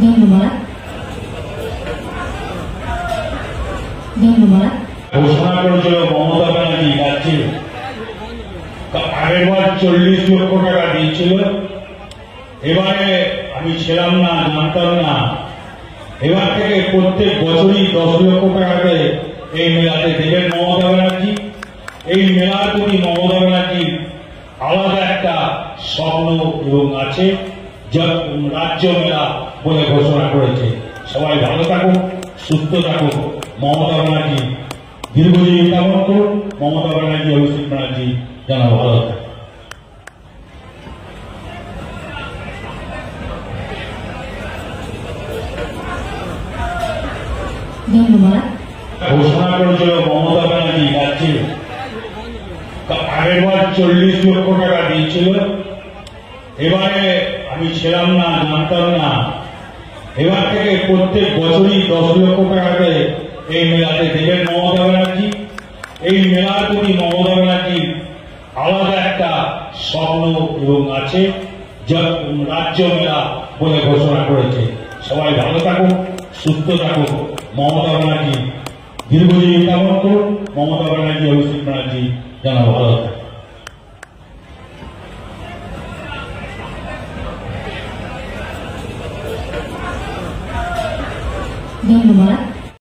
ধন্যবাদ ধন্যবাদ। ঘোষণা করেছিল মমতা ব্যানার্জি রাজ্যে আগের বার 40 লক্ষ টাকা দিয়েছিল। এবারে আমি ছিলাম না, জানতাম না। এবার থেকে প্রত্যেক বছরই 10 লক্ষ টাকা করে এই মেলাতে দেবেন মমতা ব্যানার্জি। এই মেলার প্রতি মমতা ব্যানার্জির আলাদা একটা স্বপ্ন এবং আছে, যা রাজ্য মেলা বলে ঘোষণা করেছে। সবাই ভালো থাকুন, সুস্থ থাকুন। মমতা ব্যানার্জি দীর্ঘজীবী কামনা করুন। মমতা ব্যানার্জি, অভিষেক ব্যানার্জি যেন ভালো থাকে। ধন্যবাদ। ঘোষণা করেছিল মমতা ব্যানার্জি রাজ্যে আগের বার 40 লক্ষ টাকা দিয়েছিল। এবারে আমি ছিলাম না, জানতাম না। এবার থেকে প্রত্যেক বছরই 10 লক্ষ টাকা করে এই মেলাতে দেবেন মমতা ব্যানার্জি। এই মেলার প্রতি মমতা ব্যানার্জির আলাদা একটা স্বপ্ন এবং আছে, যা রাজ্য মেলা বলে ঘোষণা করেছে। সবাই ভালো থাকুন, সুস্থ থাকুন। মমতা ব্যানার্জি দীর্ঘজীবী কামনা করুন। মমতা ব্যানার্জি, অভিষেক ব্যানার্জি যেন ভালো থাকে। ধন্যবাদ।